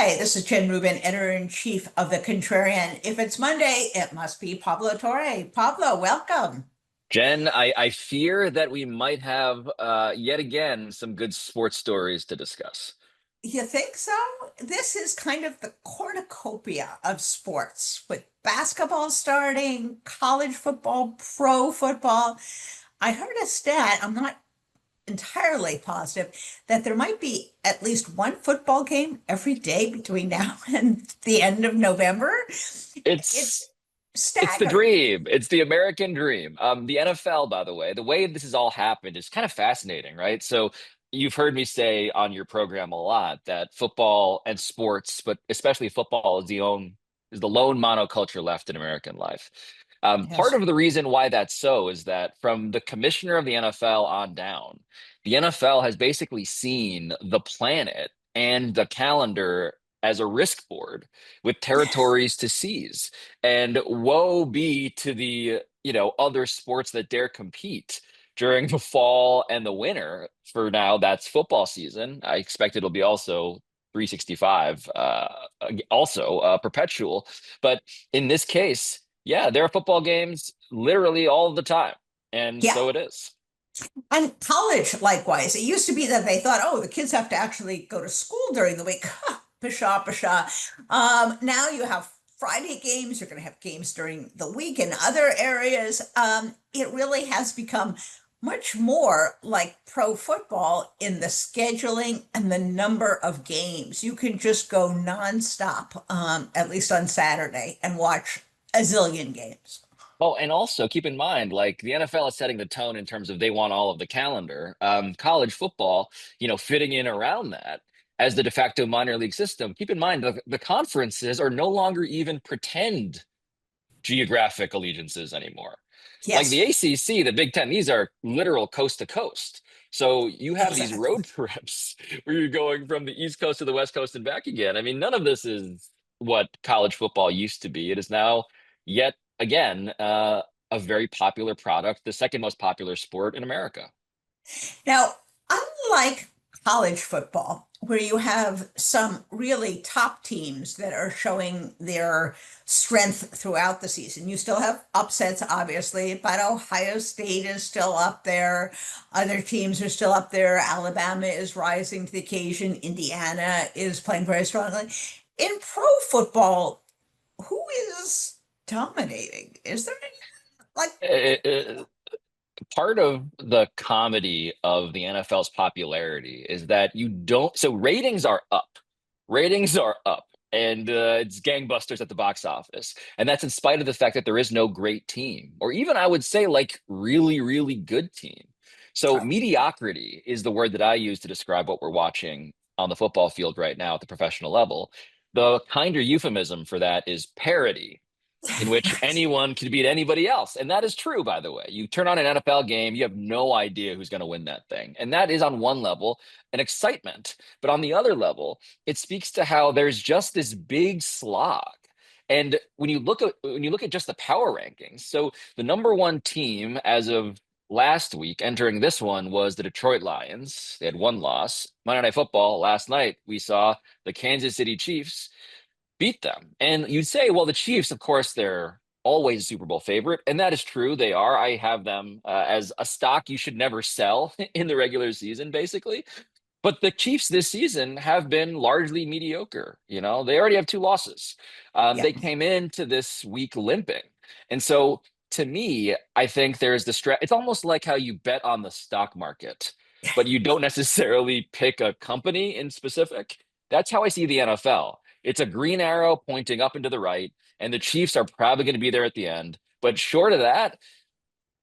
Hi, this is Jen Rubin, editor-in-chief of The Contrarian. If it's Monday, it must be Pablo Torre. Pablo, welcome. Jen, I fear that we might have yet again some good sports stories to discuss. You think so? This is kind of the cornucopia of sports with basketball starting, college football, pro football. I heard a stat, I'm not entirely positive, that there might be at least one football game every day between now and the end of November. It's It's it's the staggering. dream. It's the American dream. The NFL, by the way this has all happened is kind of fascinating, right? So you've heard me say on your program a lot that football and sports, but especially football, is the lone monoculture left in American life. Part Yes. of the reason why that's so is that from the commissioner of the NFL on down, the NFL has basically seen the planet and the calendar as a risk board with territories to seize. And woe be to the, other sports that dare compete during the fall and the winter. For now, that's football season. I expect it'll be also 365, also perpetual. But in this case, yeah, there are football games literally all the time. And Yeah. so it is. And college, likewise. It used to be that they thought, oh, the kids have to actually go to school during the week. Pshaw, pshaw. Now you have Friday games. You're going to have games during the week in other areas. It really has become much more like pro football in the scheduling and the number of games. You can just go nonstop, at least on Saturday, and watch a zillion games. Oh, and also keep in mind, like the NFL is setting the tone in terms of they want all of the calendar. College football, fitting in around that as the de facto minor league system. Keep in mind, the conferences are no longer even pretend geographic allegiances anymore. Like the Yes, ACC, the Big Ten, these are literal coast to coast. So you have these exactly. road trips where you're going from the East Coast to the West Coast and back again. I mean, none of this is what college football used to be. It is now yet again a very popular product, the second most popular sport in America. Now, unlike college football, where you have some really top teams that are showing their strength throughout the season, you still have upsets, obviously, but Ohio State is still up there. Other teams are still up there. Alabama is rising to the occasion. Indiana is playing very strongly. In pro football, who is dominating? Is there any, like, Uh, Part of the comedy of the NFL's popularity is that you don't, so ratings are up. Ratings are up. And it's gangbusters at the box office. And that's in spite of the fact that there is no great team, or even I would say like really, really good team. So mediocrity is the word that I use to describe what we're watching on the football field right now at the professional level. The kinder euphemism for that is parody, in which right? anyone can beat anybody else. And that is true, by the way. You turn on an NFL game, you have no idea who's going to win that thing. And that is on one level an excitement. But on the other level, it speaks to how there's just this big slog. And when you look at just the power rankings, so the number one team as of last week entering this one was the Detroit Lions. They had one loss. Monday Night Football last night, we saw the Kansas City Chiefs beat them. And you'd say, well, the Chiefs, of course, they're always a Super Bowl favorite. And that is true. They are. I have them as a stock you should never sell in the regular season, basically. But the Chiefs this season have been largely mediocre. They already have two losses. Yeah. They came into this week limping. And so to me, I think there's the stress. It's almost like how you bet on the stock market, but you don't necessarily pick a company in specific. That's how I see the NFL. It's a green arrow pointing up and to the right, and the Chiefs are probably going to be there at the end. But short of that,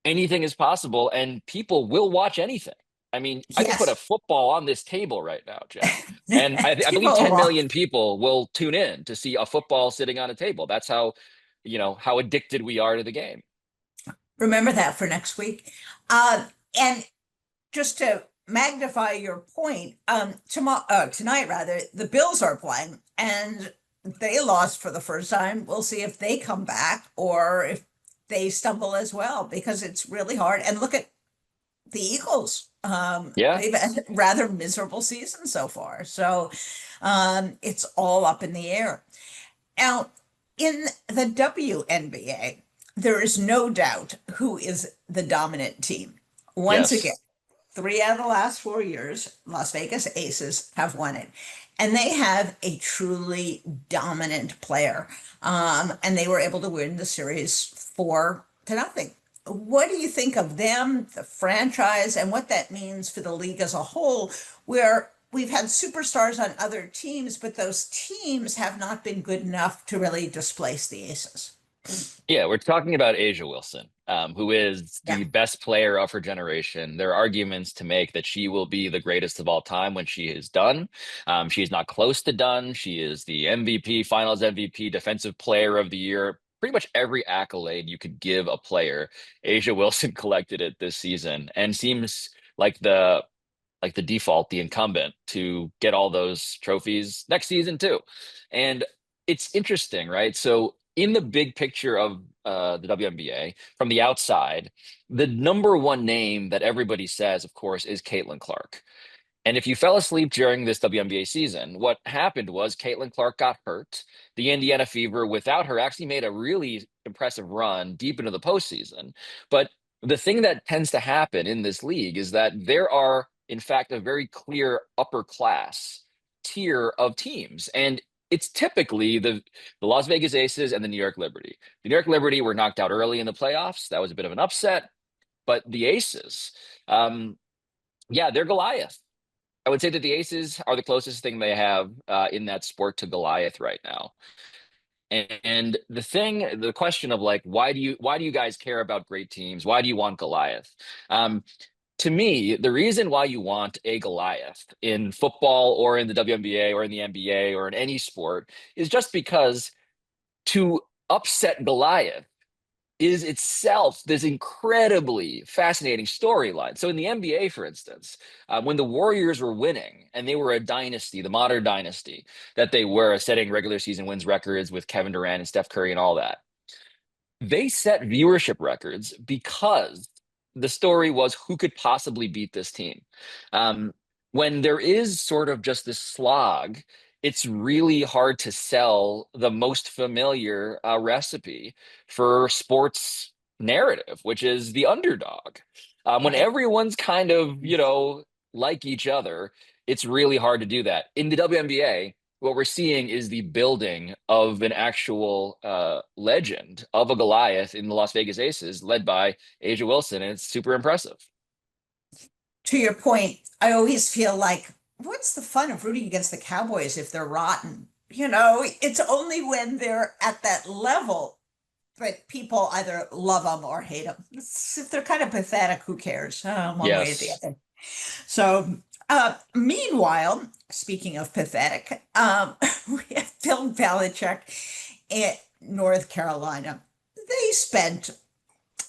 anything is possible, and people will watch anything. I mean, I could put a Yes. football on this table right now, Jen, and I believe People 10 will million people will tune in to see a football sitting on a table. That's how addicted we are to the game. remember that for next week. And just to magnify your point, tonight rather, the Bills are playing and they lost for the first time. We'll see if they come back or if they stumble as well, because it's really hard. And look at the Eagles. Yeah. They've had a rather miserable season so far. So It's all up in the air. Now, in the WNBA, there is no doubt who is the dominant team. Once again, Yes. 3 out of the last 4 years, Las Vegas Aces have won it. And they have a truly dominant player. And they were able to win the series 4-0. What do you think of them, the franchise, and what that means for the league as a whole, where we've had superstars on other teams, but those teams have not been good enough to really displace the Aces? Yeah, we're talking about Asia Wilson, who is Yeah. the best player of her generation. There are arguments to make that she will be the greatest of all time when she is done. She's not close to done. She is the MVP, Finals MVP, Defensive Player of the Year. Pretty much every accolade you could give a player, Asia Wilson collected it this season, and seems like the default, the incumbent to get all those trophies next season too. And it's interesting, right? So in the big picture of the WNBA, from the outside, the number one name that everybody says, of course, is Caitlin Clark. And if you fell asleep during this WNBA season, what happened was Caitlin Clark got hurt. The Indiana Fever, without her, actually made a really impressive run deep into the postseason. But the thing that tends to happen in this league is that there are, in fact, a very clear upper class tier of teams. And it's typically the Las Vegas Aces and the New York Liberty. The New York Liberty were knocked out early in the playoffs. That was a bit of an upset. But the Aces, yeah, they're Goliath. I would say that the Aces are the closest thing they have in that sport to Goliath right now. And the question of like, why do you guys care about great teams? Why do you want Goliath? To me, the reason why you want a Goliath in football or in the WNBA or in the NBA or in any sport is just because to upset Goliath is itself this incredibly fascinating storyline. So in the NBA, for instance, when the Warriors were winning and they were a dynasty, the modern dynasty that they were, setting regular season wins records with Kevin Durant and Steph Curry and all that, they set viewership records because the story was who could possibly beat this team. Um, when there is sort of just this slog, it's really hard to sell the most familiar recipe for sports narrative, which is the underdog. When Right. everyone's kind of, like each other, it's really hard to do that. In the WNBA, what we're seeing is the building of an actual legend of a Goliath in the Las Vegas Aces, led by Asia Wilson, and it's super impressive. To your point, I always feel like, what's the fun of rooting against the Cowboys if they're rotten? It's only when they're at that level that people either love them or hate them. If they're kind of pathetic, who cares? One way or the Yes. other. So, meanwhile, speaking of pathetic, we have Bill Belichick in North Carolina. They spent,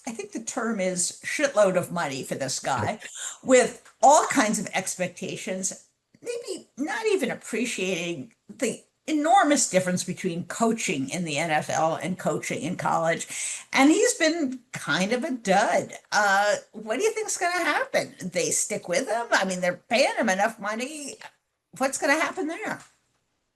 I think the term is shitload of money for this guy with all kinds of expectations, maybe not even appreciating the enormous difference between coaching in the NFL and coaching in college. And he's been kind of a dud. What do you think's going to happen? They stick with him? I mean, they're paying him enough money. What's going to happen there?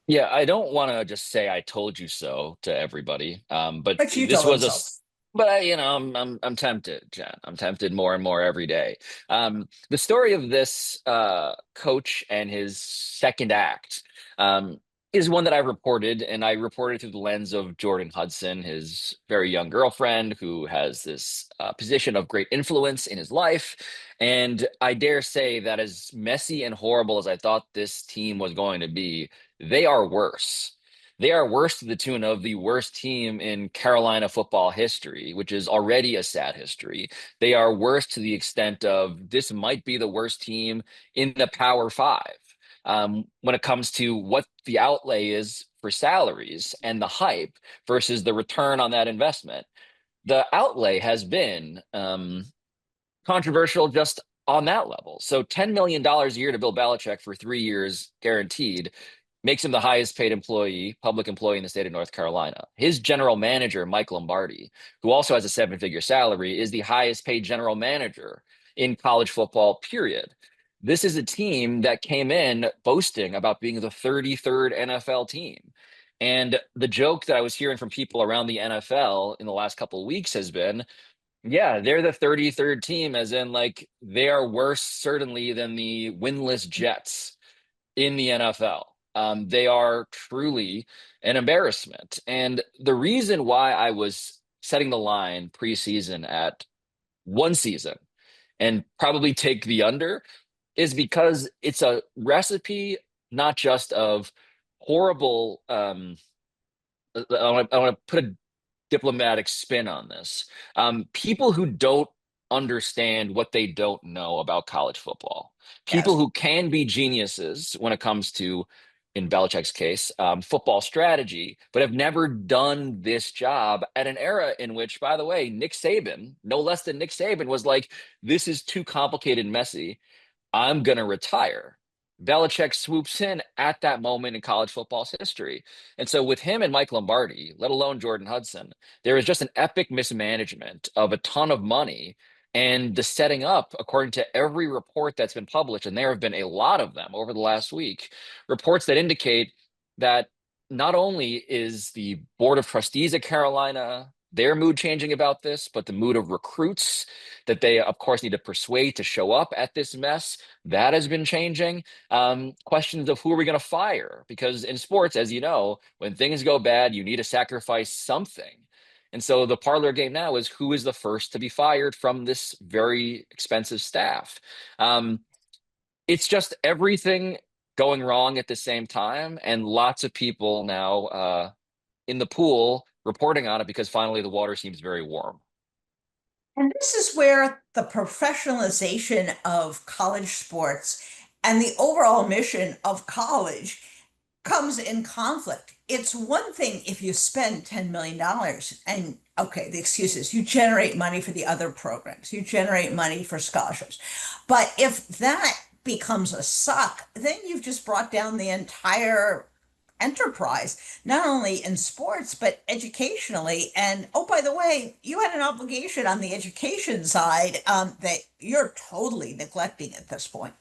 Yeah, I don't want to just say I told you so to everybody. But But you this told him was so. but I'm tempted, Jen. I'm tempted more and more every day. The story of this coach and his second act is one that I reported, and I reported through the lens of Jordan Hudson, his very young girlfriend, who has this position of great influence in his life. And I dare say that as messy and horrible as I thought this team was going to be, they are worse. They are worse to the tune of the worst team in Carolina football history, which is already a sad history. They are worse to the extent of this might be the worst team in the Power Five. When it comes to what the outlay is for salaries and the hype versus the return on that investment, the outlay has been controversial just on that level. So $10 million dollars a year to Bill Belichick for 3 years guaranteed makes him the highest paid public employee in the state of North Carolina. His general manager, Mike Lombardi, who also has a seven-figure salary, is the highest paid general manager in college football, period. This is a team that came in boasting about being the 33rd NFL team. And the joke that I was hearing from people around the NFL in the last couple of weeks has been, yeah, they're the 33rd team, as in, like, they are worse, certainly, than the winless Jets in the NFL. They are truly an embarrassment. And the reason why I was setting the line preseason at one season and probably take the under is because it's a recipe not just of horrible. I want to put a diplomatic spin on this. People who don't understand what they don't know about college football, people Yes. who can be geniuses when it comes to, in Belichick's case, football strategy, but have never done this job at an era in which, by the way, Nick Saban, no less than Nick Saban, was like, this is too complicated and messy. I'm going to retire. Belichick swoops in at that moment in college football's history. And so, with him and Mike Lombardi, let alone Jordan Hudson, there is just an epic mismanagement of a ton of money and the setting up, according to every report that's been published, and there have been a lot of them over the last week, reports that indicate that not only is the Board of Trustees at Carolina, their mood changing about this, but the mood of recruits that they, of course, need to persuade to show up at this mess, that has been changing. Questions of who are we going to fire? Because in sports, as you know, when things go bad, you need to sacrifice something. And so the parlor game now is who is the first to be fired from this very expensive staff. Um, it's just everything going wrong at the same time, and lots of people now in the pool reporting on it because finally the water seems very warm. And this is where the professionalization of college sports and the overall mission of college comes in conflict. It's one thing if you spend $10 million and okay, the excuse is you generate money for the other programs, you generate money for scholarships. But if that becomes a suck, then you've just brought down the entire enterprise, not only in sports, but educationally. And oh, by the way, you had an obligation on the education side that you're totally neglecting at this point.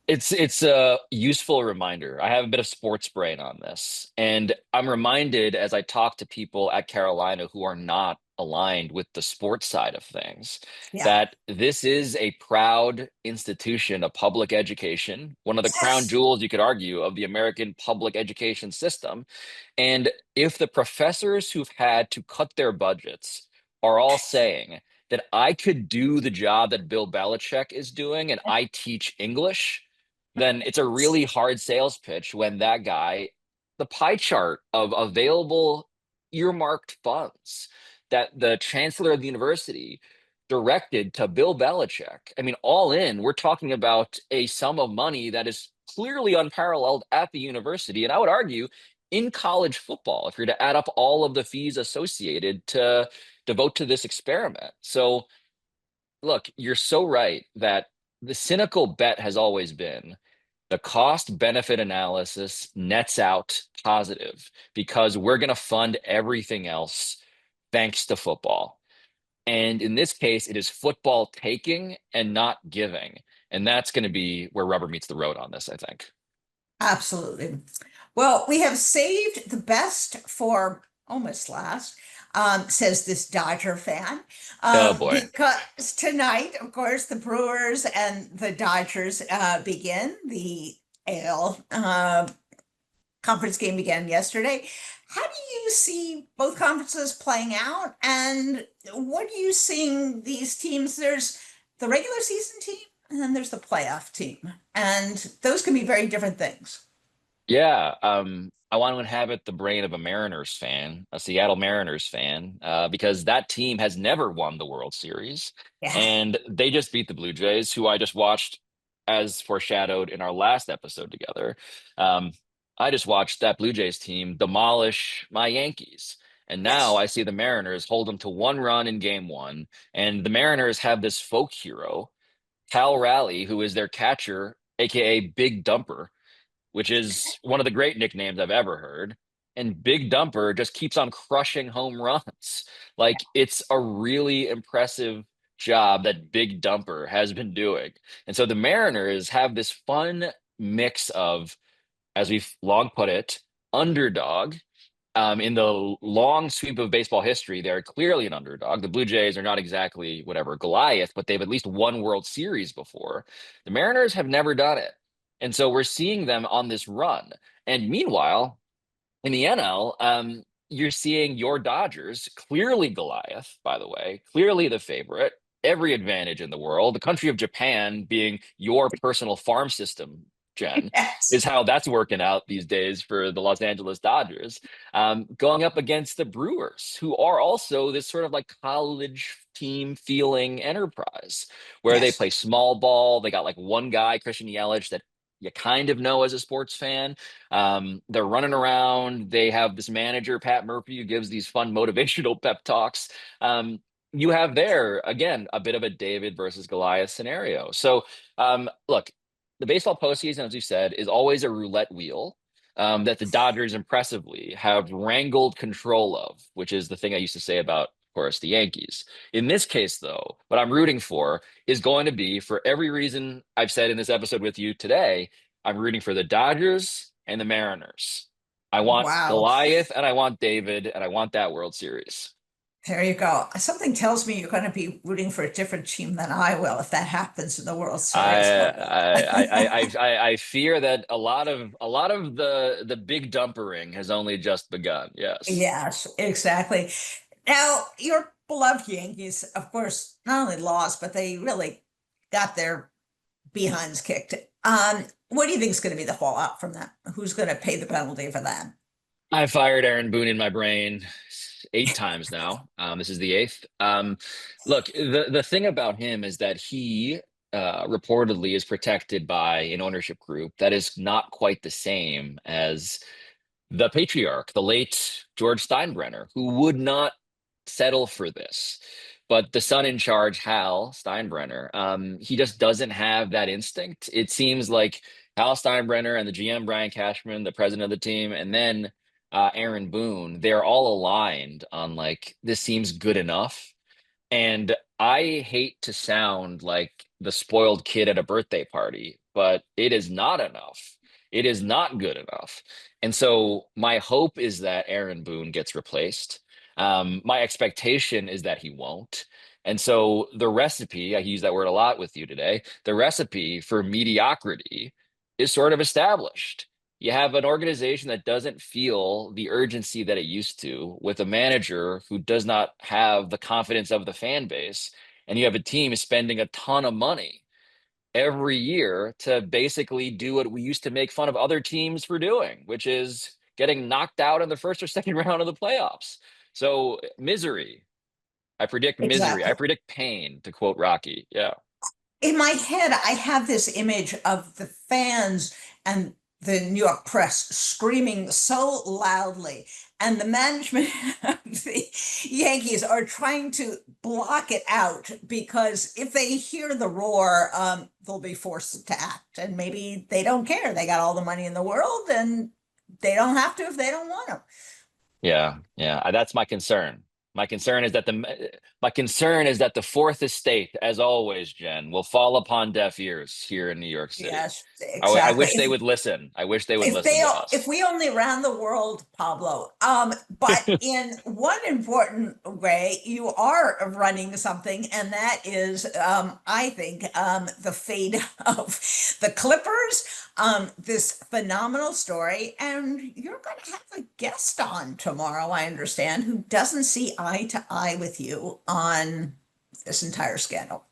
It's a useful reminder. I have a bit of sports brain on this, and I'm reminded as I talk to people at Carolina who are not aligned with the sports side of things Yeah. that this is a proud institution of public education, one of the crown Yes. jewels, you could argue, of the American public education system. And if the professors who've had to cut their budgets are all saying that I could do the job that Bill Belichick is doing and I teach English, then it's a really hard sales pitch when that guy, the pie chart of available earmarked funds that the chancellor of the university directed to Bill Belichick. I mean, all in, we're talking about a sum of money that is clearly unparalleled at the university. And I would argue in college football, if you're to add up all of the fees associated to devote to this experiment. So, look, you're so right that the cynical bet has always been the cost benefit analysis nets out positive because we're going to fund everything else thanks to football. And in this case, it is football taking and not giving. And that's going to be where rubber meets the road on this, I think. Absolutely. Well, we have saved the best for almost last, says this Dodger fan, Oh boy. because tonight, of course, the Brewers and the Dodgers begin. The AL conference game began yesterday. How do you see both conferences playing out? And what are you seeing these teams? There's the regular season team, and then there's the playoff team. And those can be very different things. Yeah, I want to inhabit the brain of a Mariners fan, a Seattle Mariners fan, because that team has never won the World Series, Yeah. and they just beat the Blue Jays, who I just watched, as foreshadowed in our last episode together. Um, I just watched that Blue Jays team demolish my Yankees, and now Yes. I see the Mariners hold them to one run in Game One, and the Mariners have this folk hero, Cal Raleigh, who is their catcher, aka Big Dumper, which is one of the great nicknames I've ever heard. And Big Dumper just keeps on crushing home runs. Like, it's a really impressive job that Big Dumper has been doing. And so the Mariners have this fun mix of, as we've long put it, underdog. In the long sweep of baseball history, they're clearly an underdog. The Blue Jays are not exactly whatever Goliath, but they've at least won World Series before. The Mariners have never done it. And so we're seeing them on this run. And meanwhile, in the NL, you're seeing your Dodgers, clearly Goliath, by the way, clearly the favorite, every advantage in the world. The country of Japan being your personal farm system, Jen, is Yes. how that's working out these days for the Los Angeles Dodgers, going up against the Brewers, who are also this sort of like college team feeling enterprise where they Yes. play small ball. They got like one guy, Christian Yelich, that you kind of know as a sports fan. They're running around. They have this manager, Pat Murphy, who gives these fun motivational pep talks. You have there, again, a bit of a David versus Goliath scenario. So, look, the baseball postseason, as you said, is always a roulette wheel that the Dodgers impressively have wrangled control of, which is the thing I used to say about, of course, the Yankees. In this case, though, what I'm rooting for is going to be, for every reason I've said in this episode with you today, I'm rooting for the Dodgers and the Mariners. I want Wow. Goliath and I want David and I want that World Series. There you go. Something tells me you're going to be rooting for a different team than I will if that happens in the World Series. I But I fear that a lot of the big dumpering has only just begun. Yes. yes, exactly. Now, your beloved Yankees, of course, not only lost, but they really got their behinds kicked. What do you think is going to be the fallout from that? Who's going to pay the penalty for that? I fired Aaron Boone in my brain 8 times now. This is the eighth. Look, the thing about him is that he reportedly is protected by an ownership group that is not quite the same as the patriarch, the late George Steinbrenner, who would not settle for this. But the son in charge, Hal Steinbrenner, he just doesn't have that instinct. It seems like Hal Steinbrenner and the GM, Brian Cashman, the president of the team, and then Aaron Boone, they're all aligned on like, this seems good enough. And I hate to sound like the spoiled kid at a birthday party, but it is not enough. It is not good enough. And so my hope is that Aaron Boone gets replaced. My expectation is that he won't. And so the recipe, I use that word a lot with you today, the recipe for mediocrity is sort of established. You have an organization that doesn't feel the urgency that it used to, with a manager who does not have the confidence of the fan base, and you have a team spending a ton of money every year to basically do what we used to make fun of other teams for doing, which is getting knocked out in the first or second round of the playoffs. So misery. I predict misery. I Exactly. predict pain, to quote Rocky. Yeah. In my head, I have this image of the fans and the New York press screaming so loudly, and the management of the Yankees are trying to block it out because if they hear the roar, they'll be forced to act, and maybe they don't care. They got all the money in the world, and they don't have to if they don't want to. Yeah, yeah, that's my concern. My concern is that the fourth estate, as always, Jen, will fall upon deaf ears here in New York City. Yes, I exactly. wish they would listen. I wish they would If listen they to if us. we only ran the world, Pablo. But in one important way, you are running something, and that is, I think, the fate of the Clippers. This phenomenal story, and you're going to have a guest on tomorrow, I understand, who doesn't see eye to eye with you on this entire scandal.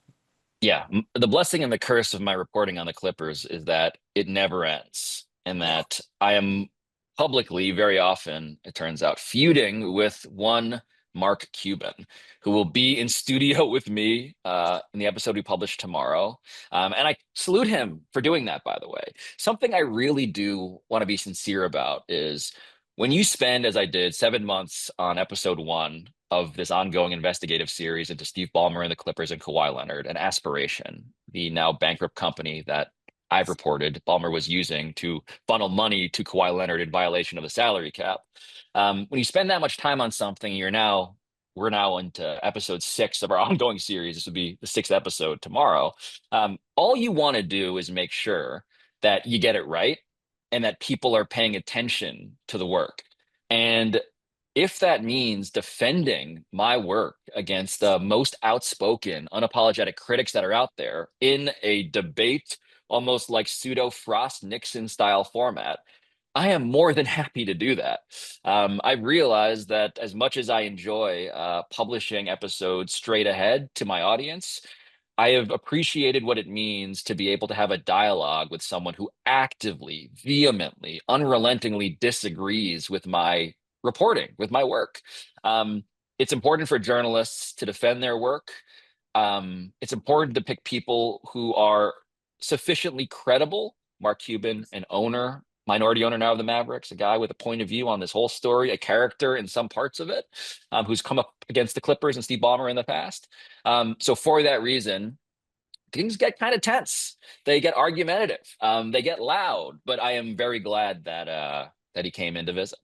Yeah, the blessing and the curse of my reporting on the Clippers is that it never ends, and Yeah. that I am publicly, very often, it turns out, feuding with one Mark Cuban, who will be in studio with me in the episode we publish tomorrow. And I salute him for doing that, by the way. Something I really do want to be sincere about is when you spend, as I did, 7 months on episode one of this ongoing investigative series into Steve Ballmer and the Clippers and Kawhi Leonard, an Aspiration, the now bankrupt company that I've reported Ballmer was using to funnel money to Kawhi Leonard in violation of the salary cap. When you spend that much time on something, you're now we're now into episode 6 of our ongoing series. This would be the 6th episode tomorrow. All you want to do is make sure that you get it right and that people are paying attention to the work. And if that means defending my work against the most outspoken, unapologetic critics that are out there in a debate, almost like pseudo Frost Nixon style format, I am more than happy to do that. I realize that as much as I enjoy publishing episodes straight ahead to my audience, I have appreciated what it means to be able to have a dialogue with someone who actively, vehemently, unrelentingly disagrees with my reporting, with my work. It's important for journalists to defend their work. It's important to pick people who are sufficiently credible. Mark Cuban, an owner, minority owner now of the Mavericks, a guy with a point of view on this whole story, a character in some parts of it, who's come up against the Clippers and Steve Ballmer in the past. So for that reason, things get kind of tense. They get argumentative. They get loud. But I am very glad that he came in to visit.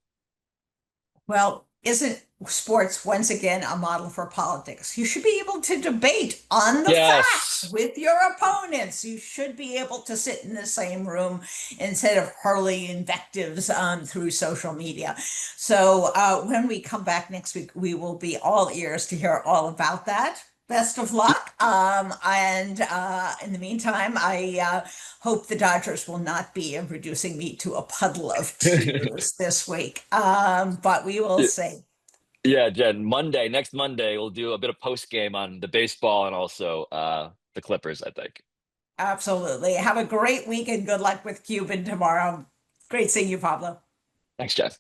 Well, isn't sports once again a model for politics? You should be able to debate on the facts Yes. with your opponents. You should be able to sit in the same room instead of hurling invectives through social media. So when we come back next week, we will be all ears to hear all about that. Best of luck. And in the meantime, I hope the Dodgers will not be reducing me to a puddle of tears this week. But we will see. Yeah, Jen, next Monday, we'll do a bit of post game on the baseball and also the Clippers, I think. Absolutely. Have a great week and good luck with Cuban tomorrow. Great seeing you, Pablo. Thanks, Jen.